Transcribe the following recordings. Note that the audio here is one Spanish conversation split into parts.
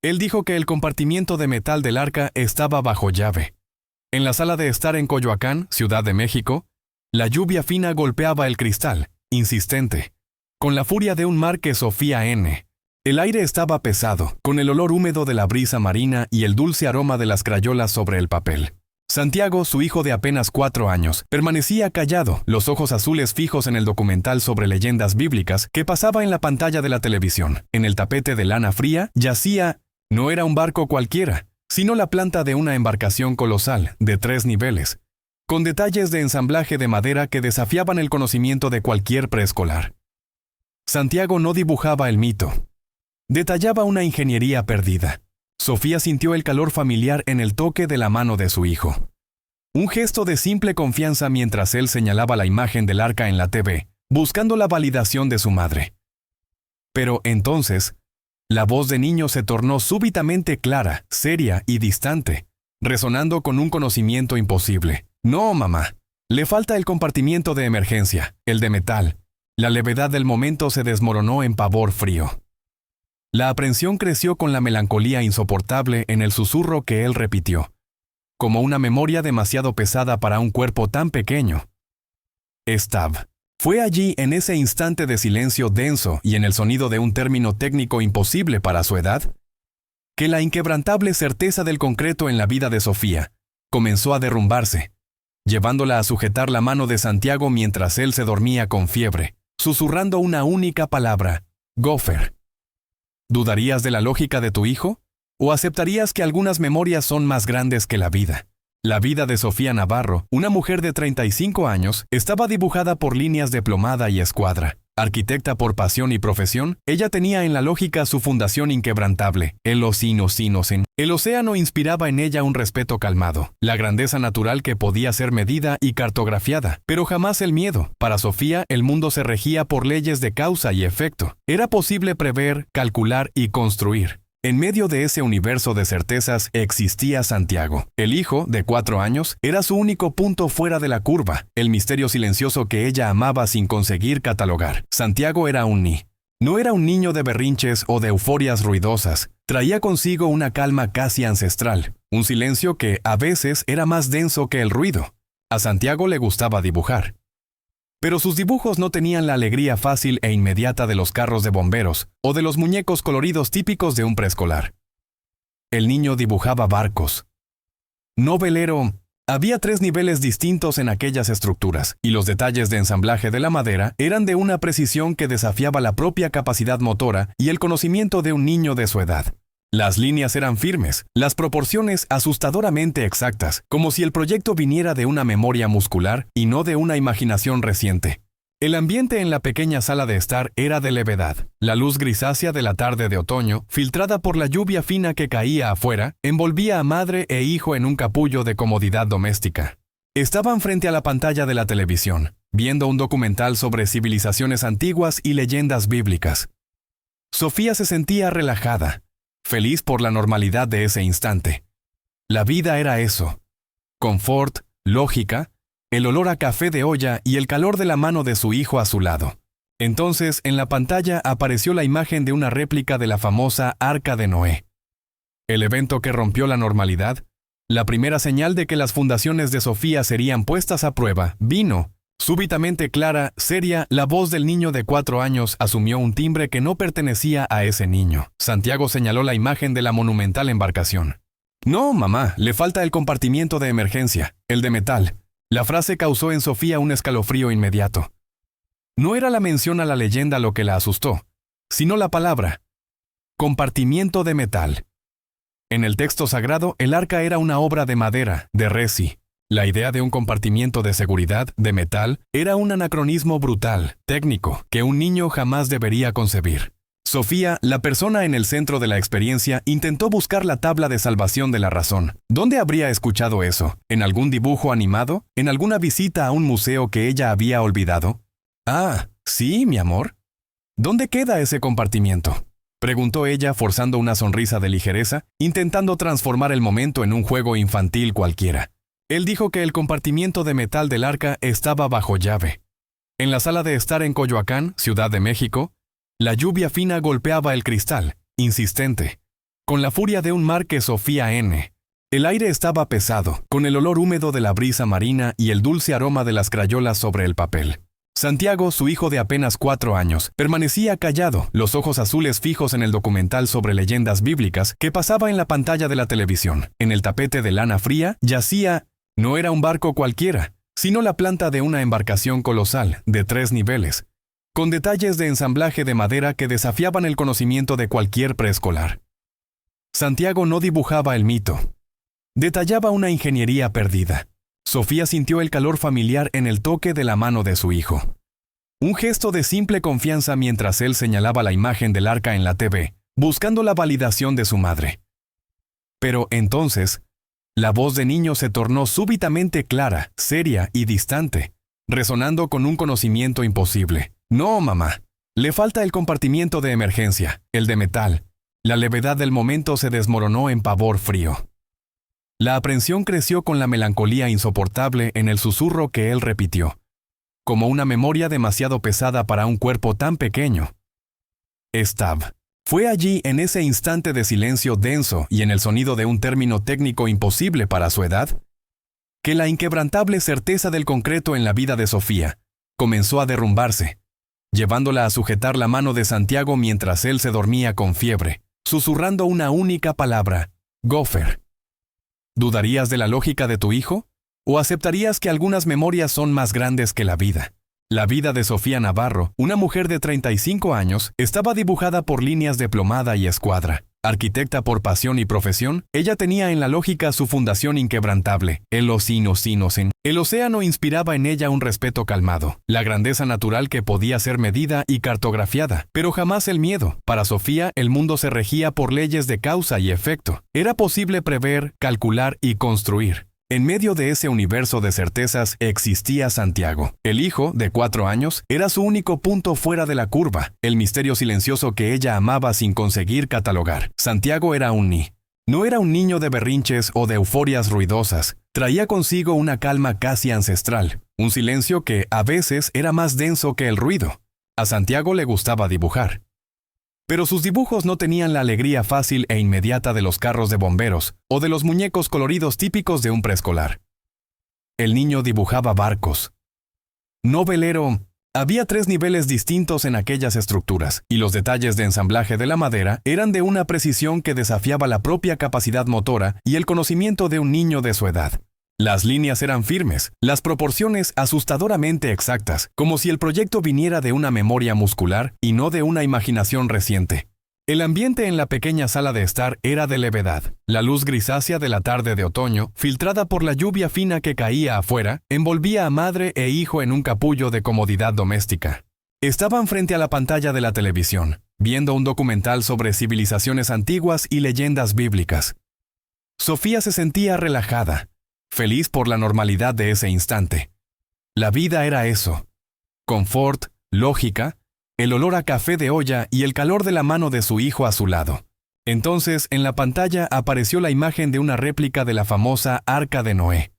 Él dijo que el compartimiento de metal del arca estaba bajo llave. En la sala de estar en Coyoacán, Ciudad de México, la lluvia fina golpeaba el cristal, insistente, con la furia de un mar que Sofía N. El aire estaba pesado, con el olor húmedo de la brisa marina y el dulce aroma de las crayolas sobre el papel. Santiago, su hijo de apenas 4 años, permanecía callado, los ojos azules fijos en el documental sobre leyendas bíblicas que pasaba en la pantalla de la televisión. En el tapete de lana fría yacía, no era un barco cualquiera, sino la planta de una embarcación colosal, de 3 niveles, con detalles de ensamblaje de madera que desafiaban el conocimiento de cualquier preescolar. Santiago no dibujaba el mito. Detallaba una ingeniería perdida. Sofía sintió el calor familiar en el toque de la mano de su hijo. Un gesto de simple confianza mientras él señalaba la imagen del arca en la TV, buscando la validación de su madre. Pero entonces, la voz de niño se tornó súbitamente clara, seria y distante, resonando con un conocimiento imposible. No, mamá. Le falta el compartimiento de emergencia, el de metal. La levedad del momento se desmoronó en pavor frío. La aprensión creció con la melancolía insoportable en el susurro que él repitió, como una memoria demasiado pesada para un cuerpo tan pequeño. Stab. Fue allí, en ese instante de silencio denso y en el sonido de un término técnico imposible para su edad, que la inquebrantable certeza del concreto en la vida de Sofía comenzó a derrumbarse, llevándola a sujetar la mano de Santiago mientras él se dormía con fiebre, susurrando una única palabra: Gopher. ¿Dudarías de la lógica de tu hijo? ¿O aceptarías que algunas memorias son más grandes que la vida? La vida de Sofía Navarro, una mujer de 35 años, estaba dibujada por líneas de plomada y escuadra. Arquitecta por pasión y profesión, ella tenía en la lógica su fundación inquebrantable, el ocinosin. El océano inspiraba en ella un respeto calmado, la grandeza natural que podía ser medida y cartografiada, pero jamás el miedo. Para Sofía, el mundo se regía por leyes de causa y efecto. Era posible prever, calcular y construir. En medio de ese universo de certezas existía Santiago. El hijo, de 4 años, era su único punto fuera de la curva, el misterio silencioso que ella amaba sin conseguir catalogar. Santiago era un ni. No era un niño de berrinches o de euforias ruidosas. Traía consigo una calma casi ancestral, un silencio que, a veces, era más denso que el ruido. A Santiago le gustaba dibujar. Pero sus dibujos no tenían la alegría fácil e inmediata de los carros de bomberos o de los muñecos coloridos típicos de un preescolar. El niño dibujaba barcos. No velero. Había 3 niveles distintos en aquellas estructuras, y los detalles de ensamblaje de la madera eran de una precisión que desafiaba la propia capacidad motora y el conocimiento de un niño de su edad. Las líneas eran firmes, las proporciones asustadoramente exactas, como si el proyecto viniera de una memoria muscular y no de una imaginación reciente. El ambiente en la pequeña sala de estar era de levedad. La luz grisácea de la tarde de otoño, filtrada por la lluvia fina que caía afuera, envolvía a madre e hijo en un capullo de comodidad doméstica. Estaban frente a la pantalla de la televisión, viendo un documental sobre civilizaciones antiguas y leyendas bíblicas. Sofía se sentía relajada, feliz por la normalidad de ese instante. La vida era eso: confort, lógica, el olor a café de olla y el calor de la mano de su hijo a su lado. Entonces, en la pantalla apareció la imagen de una réplica de la famosa Arca de Noé. El evento que rompió la normalidad, la primera señal de que las fundaciones de Sofía serían puestas a prueba, vino. Súbitamente clara, seria, la voz del niño de 4 años asumió un timbre que no pertenecía a ese niño. Santiago señaló la imagen de la monumental embarcación. No, mamá, le falta el compartimiento de emergencia, el de metal. La frase causó en Sofía un escalofrío inmediato. No era la mención a la leyenda lo que la asustó, sino la palabra: compartimiento de metal. En el texto sagrado, el arca era una obra de madera, de resi. La idea de un compartimiento de seguridad, de metal, era un anacronismo brutal, técnico, que un niño jamás debería concebir. Sofía, la persona en el centro de la experiencia, intentó buscar la tabla de salvación de la razón. ¿Dónde habría escuchado eso? ¿En algún dibujo animado? ¿En alguna visita a un museo que ella había olvidado? Ah, sí, mi amor. ¿Dónde queda ese compartimiento?, preguntó ella forzando una sonrisa de ligereza, intentando transformar el momento en un juego infantil cualquiera. Él dijo que el compartimiento de metal del arca estaba bajo llave. En la sala de estar en Coyoacán, Ciudad de México, la lluvia fina golpeaba el cristal, insistente, con la furia de un mar que Sofía N. El aire estaba pesado, con el olor húmedo de la brisa marina y el dulce aroma de las crayolas sobre el papel. Santiago, su hijo de apenas 4 años, permanecía callado, los ojos azules fijos en el documental sobre leyendas bíblicas que pasaba en la pantalla de la televisión. En el tapete de lana fría yacía, no era un barco cualquiera, sino la planta de una embarcación colosal, de 3 niveles, con detalles de ensamblaje de madera que desafiaban el conocimiento de cualquier preescolar. Santiago no dibujaba el mito. Detallaba una ingeniería perdida. Sofía sintió el calor familiar en el toque de la mano de su hijo. Un gesto de simple confianza mientras él señalaba la imagen del arca en la TV, buscando la validación de su madre. Pero entonces, la voz de niño se tornó súbitamente clara, seria y distante, resonando con un conocimiento imposible. No, mamá. Le falta el compartimiento de emergencia, el de metal. La levedad del momento se desmoronó en pavor frío. La aprensión creció con la melancolía insoportable en el susurro que él repitió, como una memoria demasiado pesada para un cuerpo tan pequeño. Stab. Fue allí, en ese instante de silencio denso y en el sonido de un término técnico imposible para su edad, que la inquebrantable certeza del concreto en la vida de Sofía comenzó a derrumbarse, llevándola a sujetar la mano de Santiago mientras él se dormía con fiebre, susurrando una única palabra: Gopher. ¿Dudarías de la lógica de tu hijo? ¿O aceptarías que algunas memorias son más grandes que la vida? La vida de Sofía Navarro, una mujer de 35 años, estaba dibujada por líneas de plomada y escuadra. Arquitecta por pasión y profesión, ella tenía en la lógica su fundación inquebrantable, el ocinocinocen. El océano inspiraba en ella un respeto calmado, la grandeza natural que podía ser medida y cartografiada, pero jamás el miedo. Para Sofía, el mundo se regía por leyes de causa y efecto. Era posible prever, calcular y construir. En medio de ese universo de certezas existía Santiago. El hijo, de 4 años, era su único punto fuera de la curva, el misterio silencioso que ella amaba sin conseguir catalogar. Santiago era un ni. No era un niño de berrinches o de euforias ruidosas. Traía consigo una calma casi ancestral, un silencio que, a veces, era más denso que el ruido. A Santiago le gustaba dibujar. Pero sus dibujos no tenían la alegría fácil e inmediata de los carros de bomberos o de los muñecos coloridos típicos de un preescolar. El niño dibujaba barcos. No velero. Había 3 niveles distintos en aquellas estructuras, y los detalles de ensamblaje de la madera eran de una precisión que desafiaba la propia capacidad motora y el conocimiento de un niño de su edad. Las líneas eran firmes, las proporciones asustadoramente exactas, como si el proyecto viniera de una memoria muscular y no de una imaginación reciente. El ambiente en la pequeña sala de estar era de levedad. La luz grisácea de la tarde de otoño, filtrada por la lluvia fina que caía afuera, envolvía a madre e hijo en un capullo de comodidad doméstica. Estaban frente a la pantalla de la televisión, viendo un documental sobre civilizaciones antiguas y leyendas bíblicas. Sofía se sentía relajada, feliz por la normalidad de ese instante. La vida era eso: confort, lógica, el olor a café de olla y el calor de la mano de su hijo a su lado. Entonces, en la pantalla apareció la imagen de una réplica de la famosa Arca de Noé.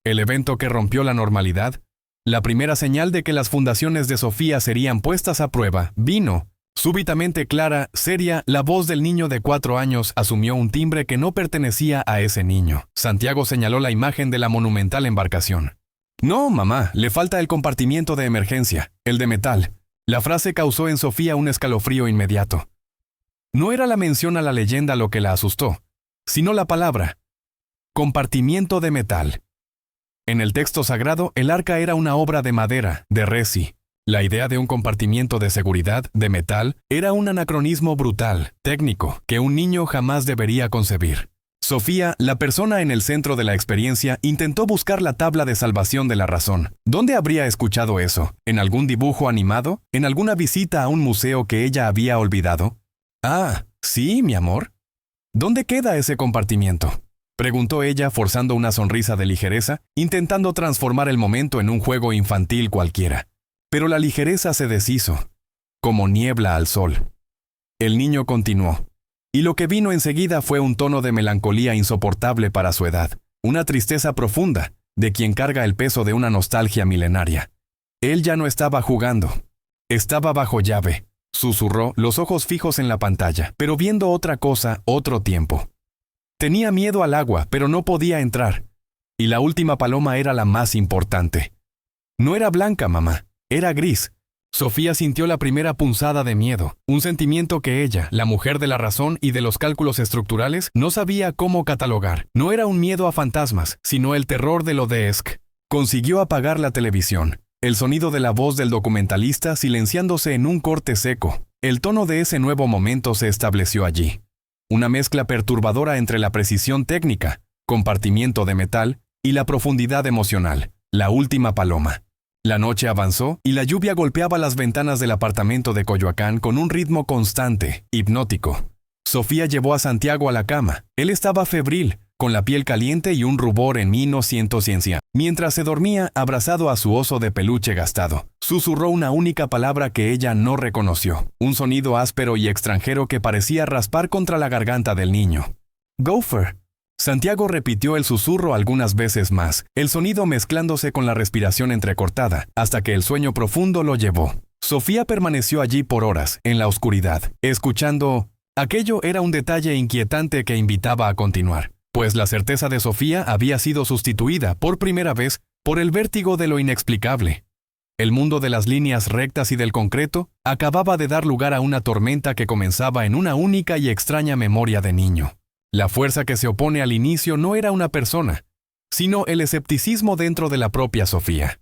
El evento que rompió la normalidad, la primera señal de que las fundaciones de Sofía serían puestas a prueba, vino. Súbitamente clara, seria, la voz del niño de 4 años asumió un timbre que no pertenecía a ese niño. Santiago señaló la imagen de la monumental embarcación. No, mamá, le falta el compartimiento de emergencia, el de metal. La frase causó en Sofía un escalofrío inmediato. No era la mención a la leyenda lo que la asustó, sino la palabra: compartimiento de metal. En el texto sagrado, el arca era una obra de madera, de resi. La idea de un compartimiento de seguridad, de metal, era un anacronismo brutal, técnico, que un niño jamás debería concebir. Sofía, la persona en el centro de la experiencia, intentó buscar la tabla de salvación de la razón. ¿Dónde habría escuchado eso? ¿En algún dibujo animado? ¿En alguna visita a un museo que ella había olvidado? Ah, sí, mi amor. ¿Dónde queda ese compartimiento?, preguntó ella, forzando una sonrisa de ligereza, intentando transformar el momento en un juego infantil cualquiera. Pero la ligereza se deshizo, como niebla al sol. El niño continuó, y lo que vino enseguida fue un tono de melancolía insoportable para su edad, una tristeza profunda, de quien carga el peso de una nostalgia milenaria. Él ya no estaba jugando, estaba bajo llave. susurró, los ojos fijos en la pantalla, pero viendo otra cosa, otro tiempo. Tenía miedo al agua, pero no podía entrar. Y la última paloma era la más importante. No era blanca, mamá, era gris. Sofía sintió la primera punzada de miedo, un sentimiento que ella, la mujer de la razón y de los cálculos estructurales, no sabía cómo catalogar. No era un miedo a fantasmas, sino el terror de lo de Esk. Consiguió apagar la televisión. El sonido de la voz del documentalista silenciándose en un corte seco. El tono de ese nuevo momento se estableció allí. Una mezcla perturbadora entre la precisión técnica, compartimiento de metal, y la profundidad emocional. La última paloma. La noche avanzó y la lluvia golpeaba las ventanas del apartamento de Coyoacán con un ritmo constante, hipnótico. Sofía llevó a Santiago a la cama. Él estaba febril, con la piel caliente y un rubor en 1900. Mientras se dormía, abrazado a su oso de peluche gastado, susurró una única palabra que ella no reconoció, un sonido áspero y extranjero que parecía raspar contra la garganta del niño. «Gopher». Santiago repitió el susurro algunas veces más, el sonido mezclándose con la respiración entrecortada, hasta que el sueño profundo lo llevó. Sofía permaneció allí por horas, en la oscuridad, escuchando. Aquello era un detalle inquietante que invitaba a continuar, pues la certeza de Sofía había sido sustituida, por primera vez, por el vértigo de lo inexplicable. El mundo de las líneas rectas y del concreto acababa de dar lugar a una tormenta que comenzaba en una única y extraña memoria de niño. La fuerza que se opone al inicio no era una persona, sino el escepticismo dentro de la propia Sofía.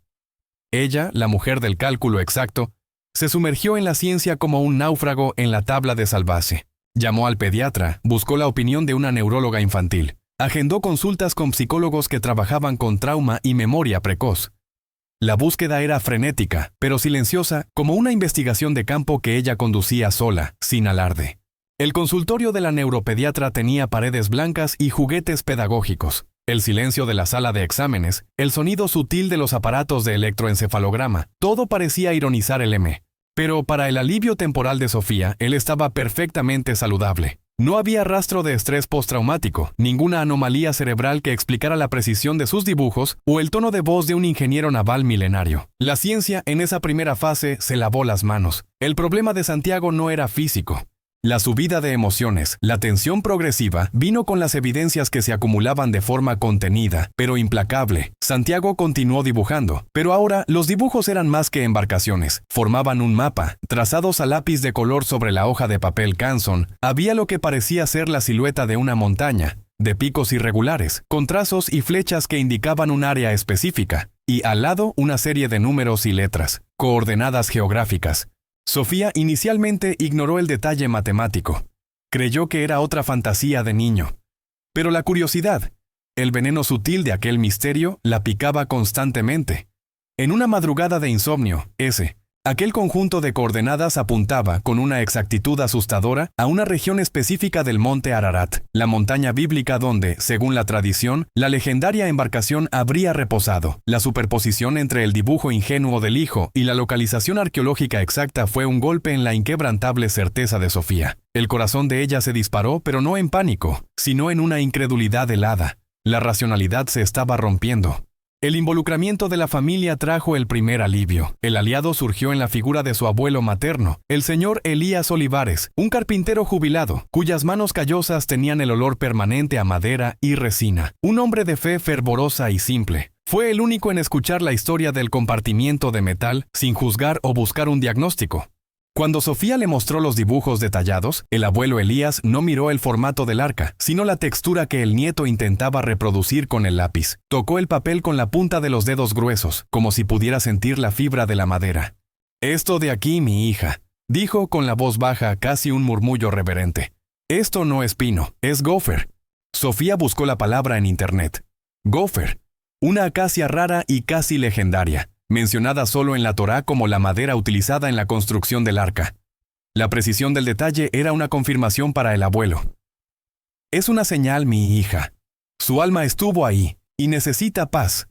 Ella, la mujer del cálculo exacto, se sumergió en la ciencia como un náufrago en la tabla de salvarse. Llamó al pediatra, buscó la opinión de una neuróloga infantil, agendó consultas con psicólogos que trabajaban con trauma y memoria precoz. La búsqueda era frenética, pero silenciosa, como una investigación de campo que ella conducía sola, sin alarde. El consultorio de la neuropediatra tenía paredes blancas y juguetes pedagógicos. El silencio de la sala de exámenes, el sonido sutil de los aparatos de electroencefalograma, todo parecía ironizar el M. Pero para el alivio temporal de Sofía, él estaba perfectamente saludable. No había rastro de estrés postraumático, ninguna anomalía cerebral que explicara la precisión de sus dibujos o el tono de voz de un ingeniero naval milenario. La ciencia, en esa primera fase, se lavó las manos. El problema de Santiago no era físico. La subida de emociones, la tensión progresiva, vino con las evidencias que se acumulaban de forma contenida, pero implacable. Santiago continuó dibujando, pero ahora los dibujos eran más que embarcaciones. Formaban un mapa, trazados a lápiz de color sobre la hoja de papel Canson. Había lo que parecía ser la silueta de una montaña, de picos irregulares, con trazos y flechas que indicaban un área específica, y al lado una serie de números y letras, coordenadas geográficas. Sofía inicialmente ignoró el detalle matemático. Creyó que era otra fantasía de niño. Pero la curiosidad, el veneno sutil de aquel misterio, la picaba constantemente. En una madrugada de insomnio, aquel conjunto de coordenadas apuntaba, con una exactitud asustadora, a una región específica del monte Ararat, la montaña bíblica donde, según la tradición, la legendaria embarcación habría reposado. La superposición entre el dibujo ingenuo del hijo y la localización arqueológica exacta fue un golpe en la inquebrantable certeza de Sofía. El corazón de ella se disparó, pero no en pánico, sino en una incredulidad helada. La racionalidad se estaba rompiendo. El involucramiento de la familia trajo el primer alivio. El aliado surgió en la figura de su abuelo materno, el señor Elías Olivares, un carpintero jubilado, cuyas manos callosas tenían el olor permanente a madera y resina. Un hombre de fe fervorosa y simple. Fue el único en escuchar la historia del compartimiento de metal, sin juzgar o buscar un diagnóstico. Cuando Sofía le mostró los dibujos detallados, el abuelo Elías no miró el formato del arca, sino la textura que el nieto intentaba reproducir con el lápiz. Tocó el papel con la punta de los dedos gruesos, como si pudiera sentir la fibra de la madera. «Esto de aquí, mi hija», dijo con la voz baja, casi un murmullo reverente. «Esto no es pino, es gopher». Sofía buscó la palabra en internet. Gopher, una acacia rara y casi legendaria, mencionada solo en la Torá como la madera utilizada en la construcción del arca. La precisión del detalle era una confirmación para el abuelo. «Es una señal, mi hija. Su alma estuvo ahí, y necesita paz».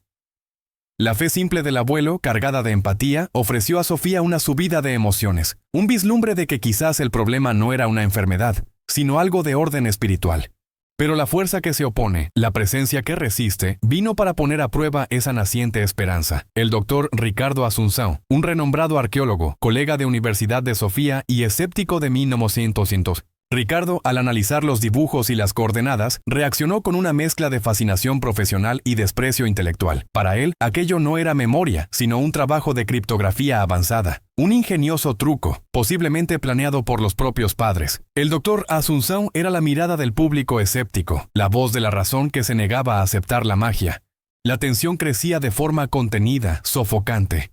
La fe simple del abuelo, cargada de empatía, ofreció a Sofía una subida de emociones, un vislumbre de que quizás el problema no era una enfermedad, sino algo de orden espiritual. Pero la fuerza que se opone, la presencia que resiste, vino para poner a prueba esa naciente esperanza. El doctor Ricardo Asunción, un renombrado arqueólogo, colega de Universidad de Sofía y escéptico de 1900. Ricardo, al analizar los dibujos y las coordenadas, reaccionó con una mezcla de fascinación profesional y desprecio intelectual. Para él, aquello no era memoria, sino un trabajo de criptografía avanzada. Un ingenioso truco, posiblemente planeado por los propios padres. El doctor Asunción era la mirada del público escéptico, la voz de la razón que se negaba a aceptar la magia. La tensión crecía de forma contenida, sofocante.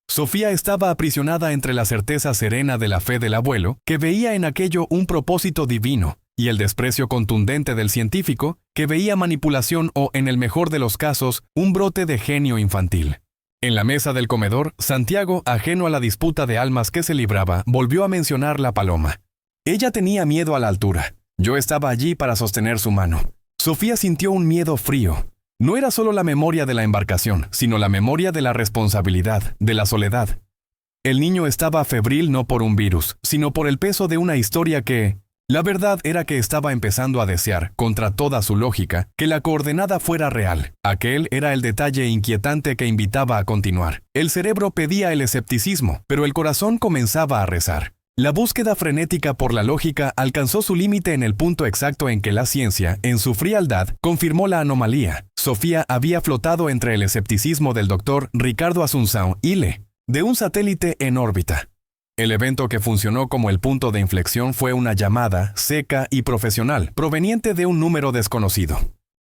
Sofía estaba aprisionada entre la certeza serena de la fe del abuelo, que veía en aquello un propósito divino, y el desprecio contundente del científico, que veía manipulación o, en el mejor de los casos, un brote de genio infantil. En la mesa del comedor, Santiago, ajeno a la disputa de almas que se libraba, volvió a mencionar la paloma. Ella tenía miedo a la altura. Yo estaba allí para sostener su mano. Sofía sintió un miedo frío. No era solo la memoria de la embarcación, sino la memoria de la responsabilidad, de la soledad. El niño estaba febril no por un virus, sino por el peso de una historia que... La verdad era que estaba empezando a desear, contra toda su lógica, que la coordenada fuera real. Aquel era el detalle inquietante que invitaba a continuar. El cerebro pedía el escepticismo, pero el corazón comenzaba a rezar. La búsqueda frenética por la lógica alcanzó su límite en el punto exacto en que la ciencia, en su frialdad, confirmó la anomalía. Sofía había flotado entre el escepticismo del doctor Ricardo Asunción y de un satélite en órbita. El evento que funcionó como el punto de inflexión fue una llamada, seca y profesional, proveniente de un número desconocido.